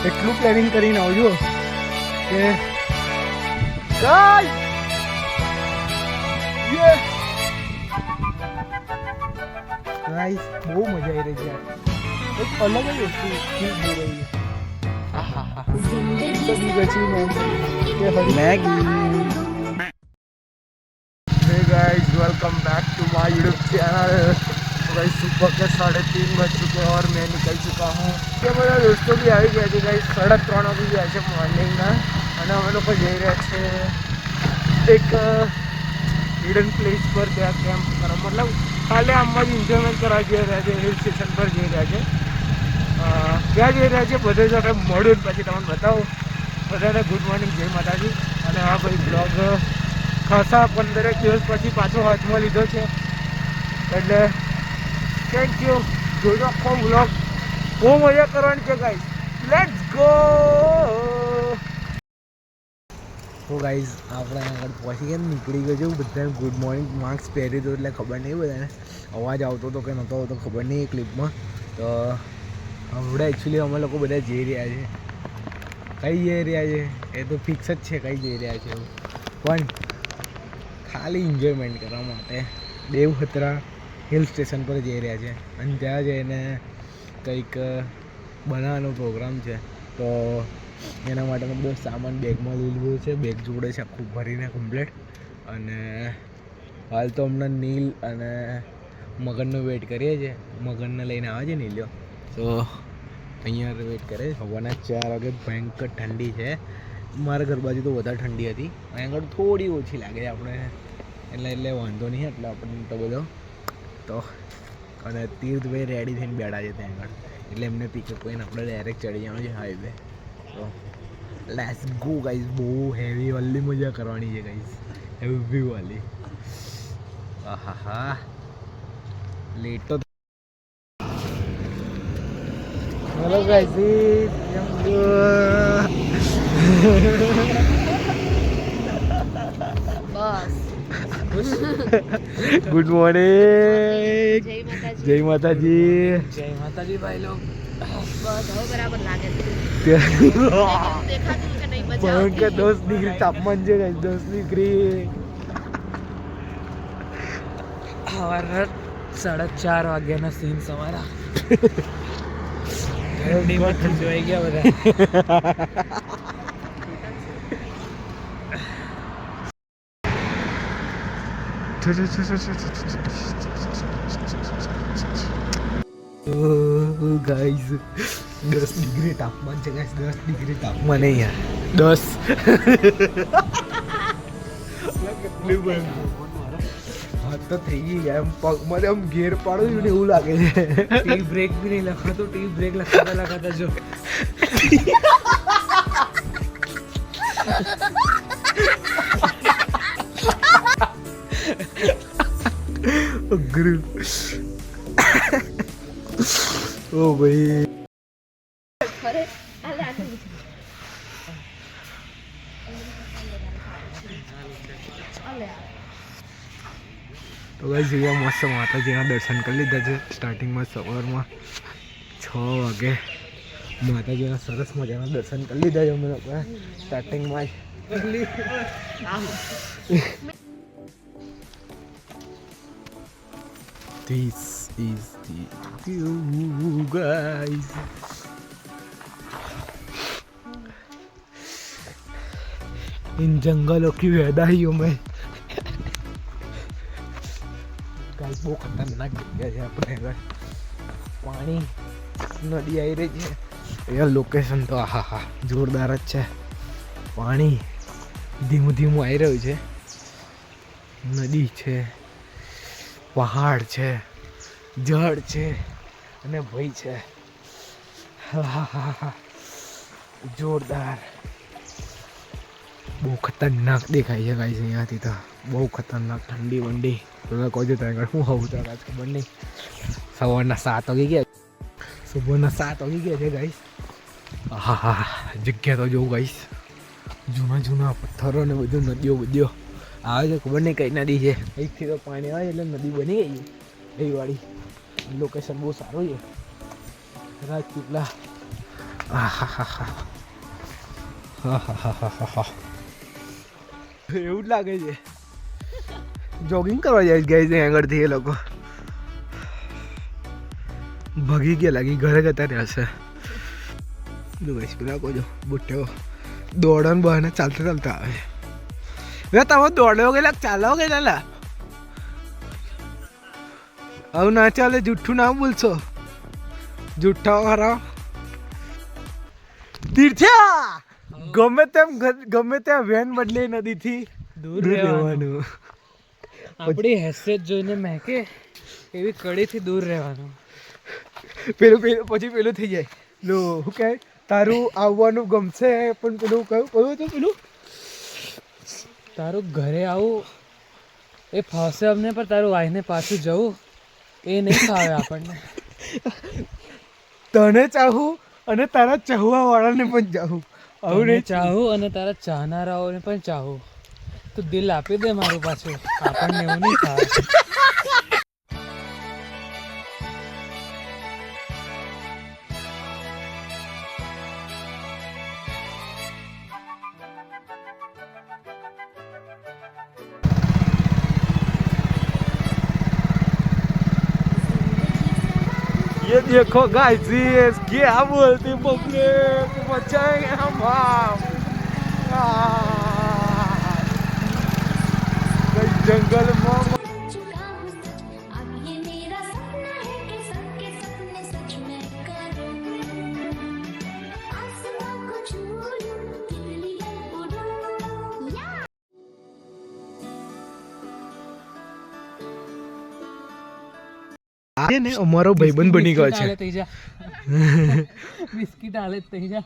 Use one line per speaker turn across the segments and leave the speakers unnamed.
એટલું પ્લાનિંગ કરીને આવજો કે ગાઈસ બહુ મજા આવી રહી છે એક અલગ જ વસ્તુ ફીલ થઈ રહી છે સબી બચી Maggi hey guys welcome back to my YouTube channel. Guys सुबह के 3:30 बज चुके हैं और मैं निकल चुका हूँ। ये मेरा दोस्तों भी આવી ગયા છે गाइस 3:30 વાગી ગયા છે મોર્નિંગના અને અમે લોકો જઈ રહ્યા છે એક હિડન પ્લેસ પર ત્યાં કેમ્પ કરવા મતલબ ખાલી આમ જ એન્જોયમેન્ટ કરવા જઈ રહ્યા છે હિલ સ્ટેશન પર જઈ રહ્યા છે ક્યાં જઈ રહ્યા છે બધે સાથે મળ્યું પછી તમને બતાવું બધાને ગુડ મોર્નિંગ જય માતાજી અને હા ભાઈ બ્લોગ ખાસા 15 દિવસ પછી પાછો હાથમાં લીધો છે એટલે થેન્ક યુ જોઈ આખો વ્લોગ બહુ મજા કરવાની છે ગાઈઝ લેટ્સ ગો તો ગાઈઝ આપણે આગળ પહોંચી ગયા નીકળી ગયો છું બધાને ગુડ મોર્નિંગ માર્ક્સ પહેરી દો એટલે ખબર નહીં બધાને અવાજ આવતો હતો કે નહોતો આવતો ખબર નહીં એ ક્લિપમાં તો હમણાં એકચ્યુઅલી અમે લોકો બધા જઈ રહ્યા છે કઈ જઈ રહ્યા છે એ તો ફિક્સ જ છે કઈ જઈ રહ્યા છે એવું પણ ખાલી એન્જોયમેન્ટ કરવા માટે દેવહતરા હિલ સ્ટેશન પર જઈ રહ્યા છે અને ત્યાં જઈને કંઈક બનાવવાનો પ્રોગ્રામ છે તો એના માટે બધો સામાન બેગમાં લઈ લીધો છે બેગ જોડે છે આખું ભરીને કમ્પ્લેટ અને હાલ તો હમણાં નીલ અને મગનનો વેઇટ કરીએ છીએ મગનને લઈને આવે છે નીલ્યો તો અહીંયા વેઇટ કરે છે સવારના 4 વાગે ભયંકર ઠંડી છે મારા ઘર બાજુ તો વધારે ઠંડી હતી અહીંયા આગળ થોડી ઓછી લાગે છે આપણે એટલે વાંધો નહીં એટલે આપણને તો બધો તો અને તીર્થભાઈ રેડી થઈને બેઠા છે ત્યાં આગળ એટલે એમને પિકઅપ કરીને આપણે ડાયરેક્ટ ચડી જવાનું છે હાઈવે તો લેટ્સ ગો ગાઈઝ બહુ હેવી વાલી મજા કરવાની છે ગાઈઝ હેવી વાલી હા હા લેટ તો હેલો ગાઈઝ गुड मॉर्निंग जय माता जी भाई लोग बराबर लागे भयंकर 10 डिग्री तापमान છે ગાઈસ 10 ડિગ્રી સવારે 4:30 વાગ્યાના સીન સવારા ઠંડીમાં જોઈ ગયા બધા गाइस 10 डिग्री तापमान છે ગાઈસ 10 ડિગ્રી તાપમાન નહીં યાર 10 કેટલી ભયંકર હાથ તો થઈ ગયા એમ પગમાં આમ ગેર પાડું છું ને એવું લાગે છે ટી બ્રેક બી નહીં લખાતો ટી બ્રેક લખાતા જો अग्री ओ भाई तो गाइस ये मस्त माताजीના દર્શન કરી લીધા છે સ્ટાર્ટિંગમાં સવારમાં 6 વાગે માતાજીના સરસ મજાના દર્શન કરી લીધા છે અમે લોકો સ્ટાર્ટિંગમાં This is the view, guys. इन जंगलों की वेदाइयों में गाइस वो खतरनाक जगह है अपने घर पानी नदी आई रही है यार लोकेशन तो आहा हा जोरदार જ છે પાણી ધીમું ધીમું આવી રહ્યું છે નદી છે પહાડ છે જળ છે અને ભાઈ છે જોરદાર બહુ ખતરનાક દેખાય છે ગાઈસ અહીંયાથી તો બહુ ખતરનાક ઠંડી વંડી તમે કહો છો ત્યાં શું હોવું તો કાંઈ ખબર નહીં સવારના 7 વાગી ગયા સુબહના 7 વાગી ગયા છે ગાઈસ હા જગ્યા તો જોઉં ગાઈસ જૂના પથ્થરો ને બધું નદીઓ બધીઓ આવે છે ખબર નહીં કઈ નદી છે અહીંથી તો પાણી આવે એટલે નદી બની ગઈ એ વાળી લોકેશન બહુ સારું છે રાજપીપળા એવું જ લાગે છે જોગિંગ કરવા જાય છે ગાઈઝ આગળથી એ લોકો ભાગી ગયા લાગી ઘરે જતા રહેશે જો ગાઈઝ પેલા કહો બુટ્ટેઓ દોડવાનું બહાને ચાલતા ચાલતા આવે છે તમે દોડો કે ચાલો કે ચાલા આવું ના ચાલે જુઠ્ઠું ના બોલશો જુઠ્ઠા ખરા તીર્થ્યા ગમે ત્યાં વેન બદલે નદીથી દૂર રહેવાનું
આપણી હેસિયત જોઈને મહેકે એવી કડીથી દૂર રહેવાનું
પેલું પછી પેલું થઈ જાય લો શું કહે તારું આવવાનું ગમશે પણ પેલું કયું હતું પેલું
તારું ઘરે આવું એ ફાવશે અમને પણ તારું આઈને પાછું જવું એ નહીં ફાવે આપણને
તને ચાહું અને તારા ચાહવા વાળાને પણ ચાહું આવું નહીં
ચાહું અને તારા ચાહનારાઓને પણ ચાહું તું દિલ આપી દે મારું પાછું આપણને એવું નહીં થાય
ये देखो गाइस क्या बोलते बबले बचाएंगे हम जंगल में ને અમારો ભાઈબંધ બની ગયો છે
બિસ્કિટ આલે થઈ જા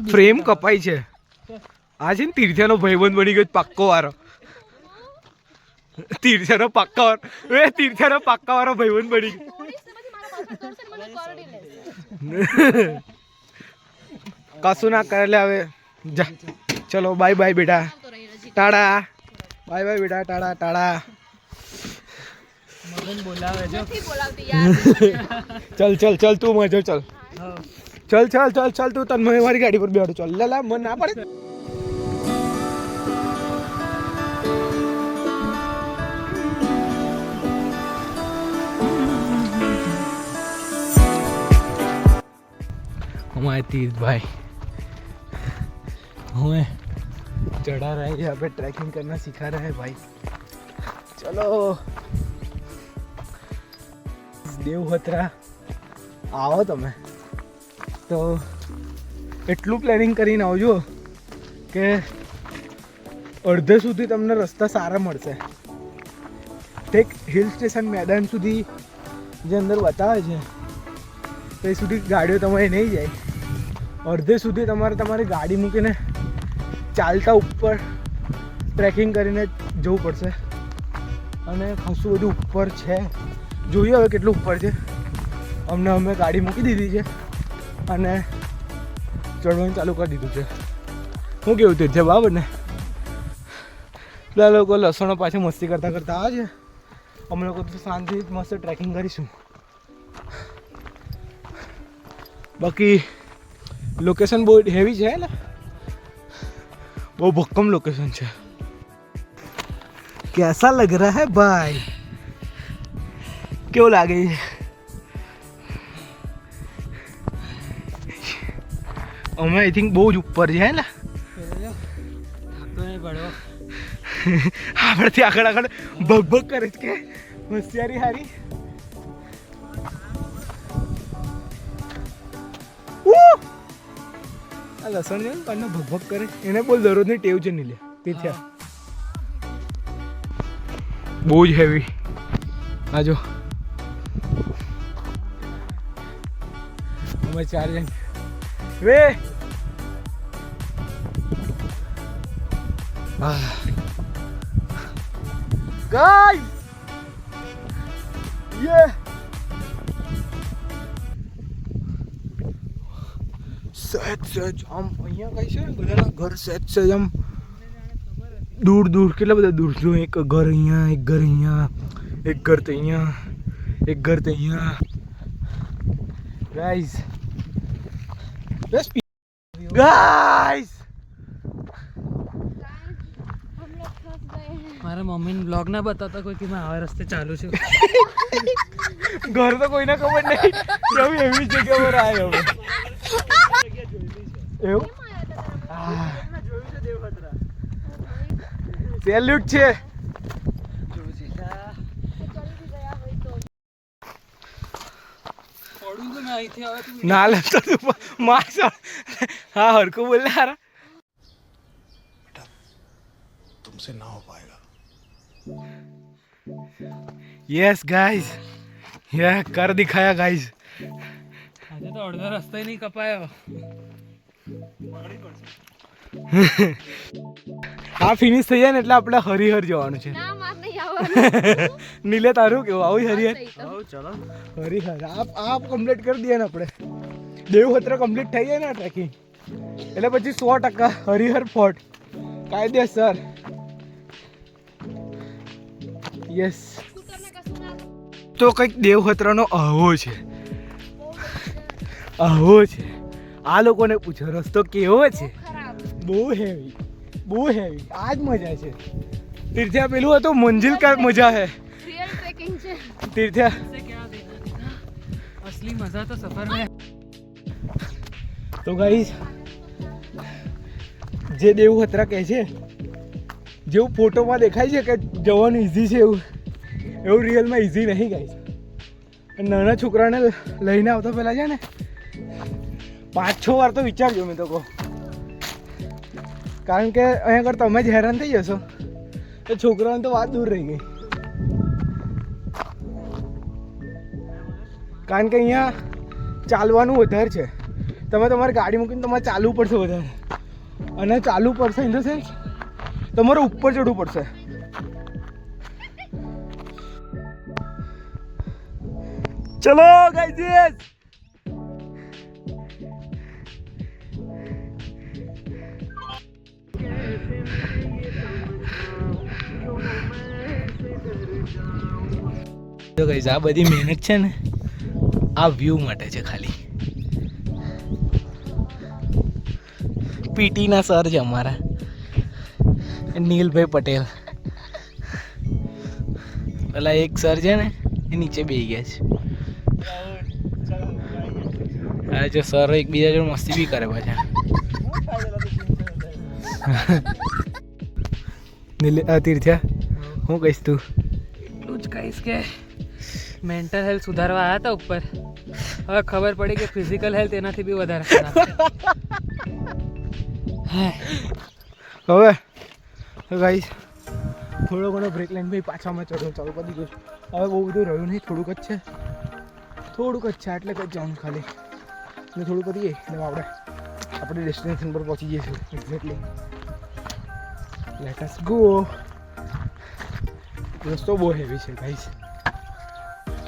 ફ્રેમ કપાઈ છે આ છે ને તીર્થ્યાનો ભાઈબંધ બની ગયો પાક્કો વાળો તીર્થ્યાનો પાક્કા વાળો ભાઈબંધ બની ગયો કશું ના કરે લે હવે જા ચલો બાય બાય બેટા ટાડા બાય બાય બેટા ટાડા ટાડા
મગન બોલાવે જો
ચલ તું મજો ચલ તું તને મારી ગાડી પર બેઠો ચલ લા મન ના પડે हमारे तीर्थ भाई हमें चढ़ा रहे हैं यहाँ पे ट्रैकिंग करना सिखा रहे हैं भाई चलो દેવહત્રા આવો તમે તો એટલું પ્લાનિંગ કરીને આવજો કે અડધે સુધી તમને રસ્તા સારા મળશે ઠીક હિલ સ્ટેશન મેદાન સુધી જે અંદર બતાવે છે તે સુધી ગાડીઓ તમારી નહીં જાય અડધે સુધી તમારી ગાડી મૂકીને ચાલતા ઉપર ટ્રેકિંગ કરીને જવું પડશે અને ખાસું બધું ઉપર છે જોઈએ હવે કેટલું ઉપર છે અમે ગાડી મૂકી દીધી છે અને ચડવાનું ચાલુ કરી દીધું છે શું કેવું તે છે બરાબર ને પેલા લોકો લસણો પાછળ મસ્તી કરતા આવે છે અમે લોકો તો શાંતિ મસ્ત ટ્રેકિંગ કરીશું બાકી લોકેશન બહુ હેવી છે ને બહુ ભક્કમ લોકેશન છે कैसा लग रहा है भाई કેવું લાગે છે અમે આઈ થિંક બહુ જ ઉપર છે ને આપણેથી આગળ ભગ કરે છે કે હોશિયારી હારી આ લસણ છે ને કાઢને ભગ કરે એને બોલ દરરોજની ટેવ છે નહીં લે તે છે બહુ જ હેવી આ જો અમે 4 જણ વે ગાઈસ યે સહેજ આમ અહીંયા કઈ છે ને બધાના ઘર સહેજ આમ દૂર કેટલા બધા દૂર જો એક ઘર અહીંયા એક ઘર અહીંયા એક ઘર તો અહીંયા એક ઘર તો અહીંયા ગાઈઝ बस गाइस
મારા મમ્મીને બ્લોગ ના બતાવતા કોઈ કે મેં આવા રસ્તે ચાલુ છું.
ઘર તો કોઈને ખબર નહીં એવું એવી જગ્યા પર આવ્યો હવે એવું સેલ્યુટ છે. ના લેતો તું માર્ક્સ હા હરકું બોલ હારા तुमसे ना हो पाएगा. यस गाइस ये कर दिखाया गाइस.
આજે તો અડધો રસ્તો નહીં કપાયો.
આ ફિનિશ થઈ જાય ને એટલે આપણે હરિહર જવાનું છે. નીલે તારું કેવું આવું હરિહર?
ચલો
હરિહર આપ કમ્પ્લીટ કરી દઈએ ને આપણે દેવહત્ર કમ્પ્લીટ થઈ જાય ને ટ્રેકિંગ એટલે પછી 100% હરિહર ફોર્ટ કાયદેસર. યસ તો કંઈક દેવહત્રનો આવો છે આ લોકોને પૂછો રસ્તો કેવો છે. બહુ હેવી આ જ મજા છે. તીર્થ્યા પેલું હતું મંજિલ કા મજા હે તીર્થ્યા
असली मजा तो सफर में.
તો ગાઈસ જે દેવહત્રા કહે છે જેવું ફોટોમાં દેખાય છે કે જવાનું ઇઝી છે એવું રિયલમાં ઇઝી નહીં ગાઈસ. નાના છોકરાને લઈને આવતા પહેલાં છે ને 5-6 વાર તો વિચારજો મેં તો કહું કારણ કે અહીંયા આગળ તમે જ હેરાન થઈ જશો તો છોકરાઓને તો વાત દૂર રહી ગઈ કારણ કે અહીંયા ચાલવાનું વધારે છે. તમે તમારી ગાડી મૂકીને તમારે ચાલવું પડશે વધારે અને ચાલવું પડશે ઇન ધ સેન્સ તમારે ઉપર ચડવું પડશે. ચલો ગાઈઝ તો ગાઈઝ આ બધી મહેનત છે ને આ વ્યૂ માટે છે ખાલી. પીટીના સર છે અમારા નીલભાઈ પટેલ. પેલા એક સર છે ને એ નીચે બેસી ગયા છે. અરે જો સર એકબીજા જોડે મસ્તી બી કરે પાછા. તીર્થ્યા હું કહીશ તું?
એટલું જ કહીશ કે મેન્ટલ હેલ્થ સુધારવા આવ્યા હતા ઉપર હવે ખબર પડી કે ફિઝિકલ હેલ્થ એનાથી બી વધારે ખરાબ છે.
હવે ગાઈસ થોડો ઘણો બ્રેક લાઈન ભાઈ પાછા અમે ચડો ચાલુ કરી દીધું. હવે બહુ બધું રહ્યું નહીં થોડુંક જ છે એટલે કંઈ જવાનું ખાલી ને થોડું કરીએ એટલે આપણે ડેસ્ટિનેશન પર પહોંચી જઈશું એક્ઝેક્ટલી. Let us go. રસ્તો બહુ હેવી છે ગાઈસ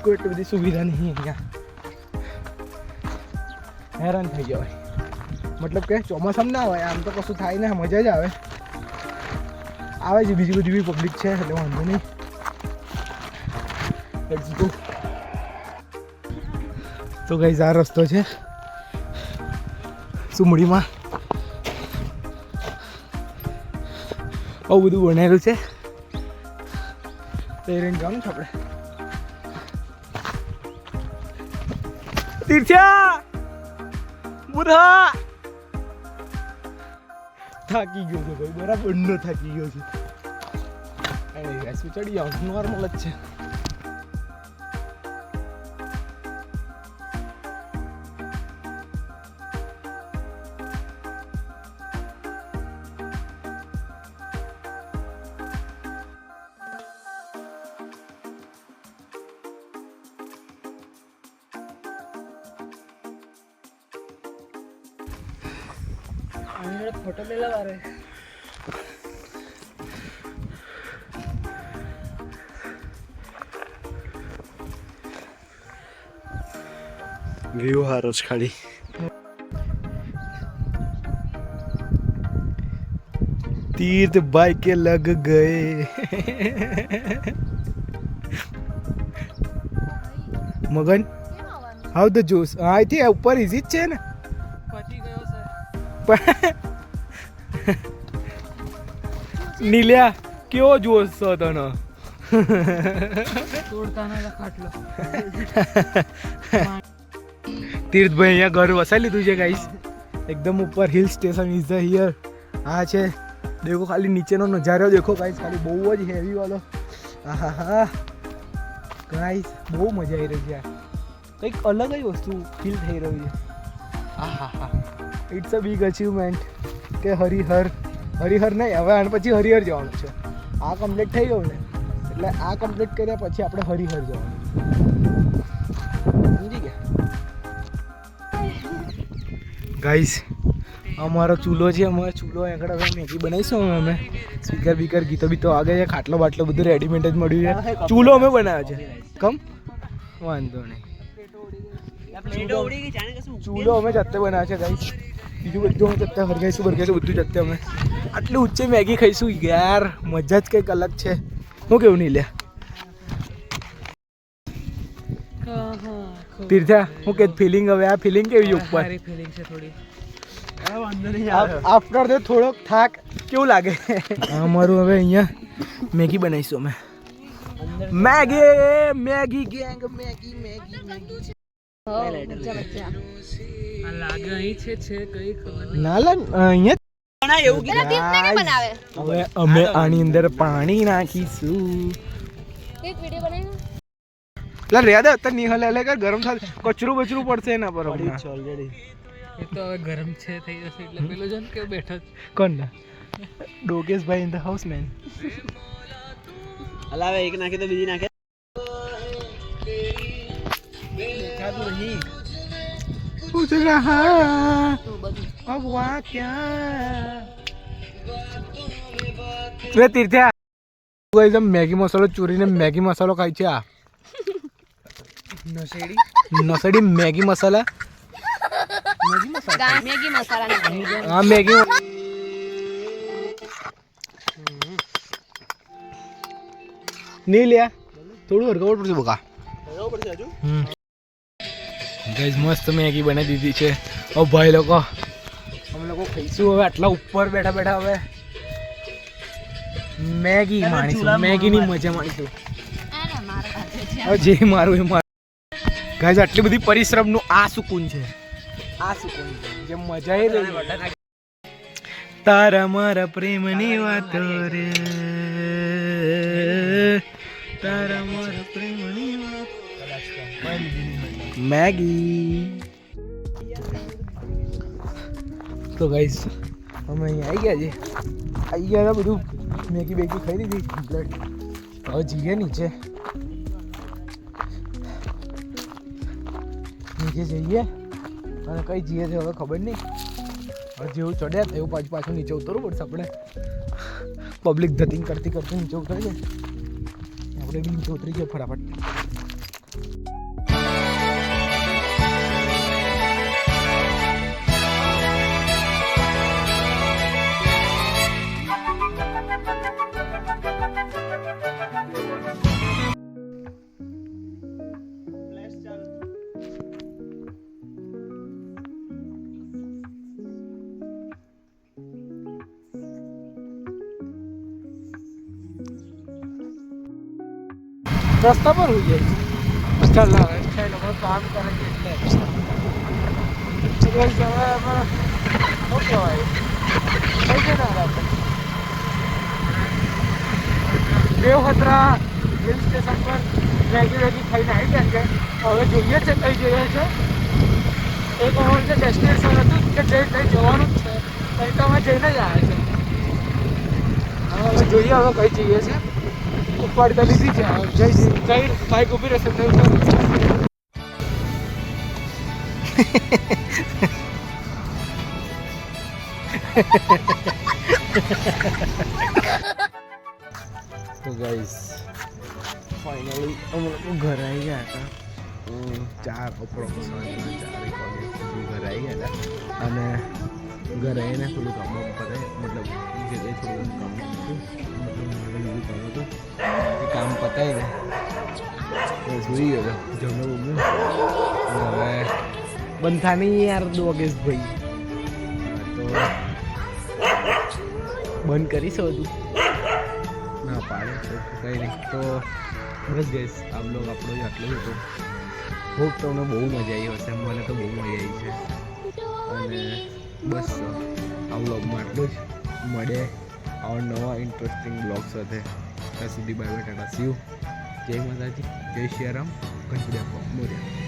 કોઈ એટલી બધી સુવિધા નહીં અહીંયા હેરાન થઈ જવાય મતલબ કે ચોમાસામાં ના હોય આમ તો કશું થાય ને મજા જ આવે છે બીજી બધી બી પબ્લિક છે એટલે વાંધો નહીં. Let's go. તો ગાઈઝ આ રસ્તો છે સુમડીમાં આવું બધું બનાવેલું છે તો એ રેન્જ જવાનું છે આપણે. તીર્થ્યા બુધા થાકી ગયો છે ભાઈ બરાબર નો થાકી ગયો છે. ચડી જાવ નોર્મલ જ છે.
फोटो ले ला रहे
વ્યૂ હારો જ ખાલી तीर्थ भाई के लग गए मगन हाउ द जोश आई थी ऊपर इजी છે ને
પતી ગયો
નીલ્યા કેવો જોશ છો તને
તોડતા ના ખાટલો
તીર્થભાઈ અહીંયા ઘર વસાઈ લીધું છે ગાઈસ એકદમ ઉપર hill station is the here આ છે દેખો ખાલી નીચેનો નજારો દેખો ગાઈસ ખાલી બહુ જ હેવી વાળો આહા ગાઈસ બહુ મજા આવી રહી છે કંઈક અલગ જ વસ્તુ ફીલ થઈ રહ્યું છે આહા ઇટ્સ અ બિગ અચીવમેન્ટ કે હરિહર નહીં હવે આને પછી હરિહર જવાનું છે આ કમ્પ્લીટ થઈ ગયું ને એટલે આ કમ્પ્લીટ કર્યા પછી આપણે હરિહર જવાનું સમજી ગયા ગાઈસ અમારો ચૂલો છે અમારો ચૂલો આગળ હવે મેગી બનાવીશું અમે સ્પીકર બીકર ગીતો બીતો આગળ છે ખાટલો બાટલો બધું રેડીમેડ જ મળ્યું છે ચૂલો અમે બનાવ્યો છે કમ વાંધો નહીં ચૂલો અમે જાતે બનાવ્યો છે ગાઈસ બીજું બધું અમે જાતે હરગાઈશું બરગાઈશું બધું જાતે અમે આટલી ઊંચે મેગી ખાઈશું યાર મજા જ કંઈક અલગ છે હું કેવું નહીં લે તીર્થા હું કે ફિલિંગ હવે આ ફિલિંગ કેવી છે ઉપર
સારી ફિલિંગ છે થોડી
આફ્ટર તે થોડોક થાક કેવું લાગે અમારું હવે અહીંયા મેગી બનાવીશું અમે મેગી ગેંગ મેગી
આ લાગે અહીં છે કઈ ખબર નહીં
ના લા અહીંયા હવે અમે આની અંદર પાણી નાખીશું લા રેદા અત્યારે નહીં હલે કર ગરમ થાય કચરું બચરું પડશે એના પર ઓલરેડી
એ તો હવે ગરમ છે થઈ જશે એટલે પેલો જન કે બેઠો
કોણ ના ડોગેશભાઈ ઇન ધ હાઉસ મેન
અલાવે એક નાખે તો બીજી નાખે
પૂછ રહા अब वहाँ क्या રે તીર્થ્યા એકદમ મેગી મસાલો ચોરીને મેગી મસાલો ખાય છે આ નસેડી મેગી મસાલા હા મેગી નહીં લ્યા થોડું હરગાવટ પડશે બકા ગાઈસ મસ્ત મેગી બનાવી દીધી છે ઓ ભાઈ લોકો અમે લોકો ખાઈશું હવે આટલા ઉપર બેઠા બેઠા હવે મેગી માણીશું મેગીની મજા માણીશું હવે જે મારું એ મારું ગાઈસ આટલી બધી પરિશ્રમનું આ સુકૂન છે જે મજા એ રહી તારા મારા પ્રેમની વાતો રે તારા મારા પ્રેમની વાત મેગી તો ગાઈસ અમે અહીંયા આવી ગયા છે બધું મેગી બેગી ખાઈ લીધી કમ્પ્લીટ હવે જઈએ નીચે જઈએ અને કઈ જઈએ છે હવે ખબર નહીં હવે જેવું ચડ્યા તેવું પાછું નીચે ઉતરવું પડશે આપણે પબ્લિક ધતિંગ કરતી નીચે ઉતરી જાય આપણે બી નીચે ઉતરી જાય ફટાફટ રસ્તા પર હોઈ જાય ચાલ લોકો કામ કરે છે એટલે શું કહેવાય કઈ છે ને દેવહત્રા હિલ સ્ટેશન પર મેગી ખાઈને આવી ગયા છે હવે જોઈએ છે કઈ જોઈએ છે એક અમારું જે ડેસ્ટિનેશન હતું કે જઈ જવાનું જ છે કઈ તો અમે જઈને જ આવ્યા છે હવે જોઈએ હવે કઈ જઈએ છે ઉપાડી તો લીધી છે જઈ બાઈક ઊભી રહેશે તો ગાઈસ ફાઇનલી અમે લોકો ઘરે આવી ગયા હતા 4 કપડો પસંદ 4 વાગે સુધી ઘરે આવી ગયા હતા અને ઘરે આવીને થોડું કામ કરે મતલબ જે કંઈ થોડું કામ હતું કામ પતાવીને સુઈ ગયો જમવાનું હવે બંધાની યાર દોગેશ ભાઈ તો બંધ કરીશ બધું ના પાડે તો કંઈ નહીં. તો બસ ગઈશ આ બ્લોગ આપણો જ આટલો જ હતો. હોપ તમને બહુ મજા આવી હશે. મને તો બહુ મજા આવી છે. અને બસ આ બ્લોગમાં આટલું જ. મળે આવા નવા ઇન્ટરેસ્ટિંગ બ્લોગ સાથે. ત્યાં સુધી bye bye, Tata, C you. જય માતાજી, જય શ્રી રામ, ગણપતિ બાપ્પા મોરયા.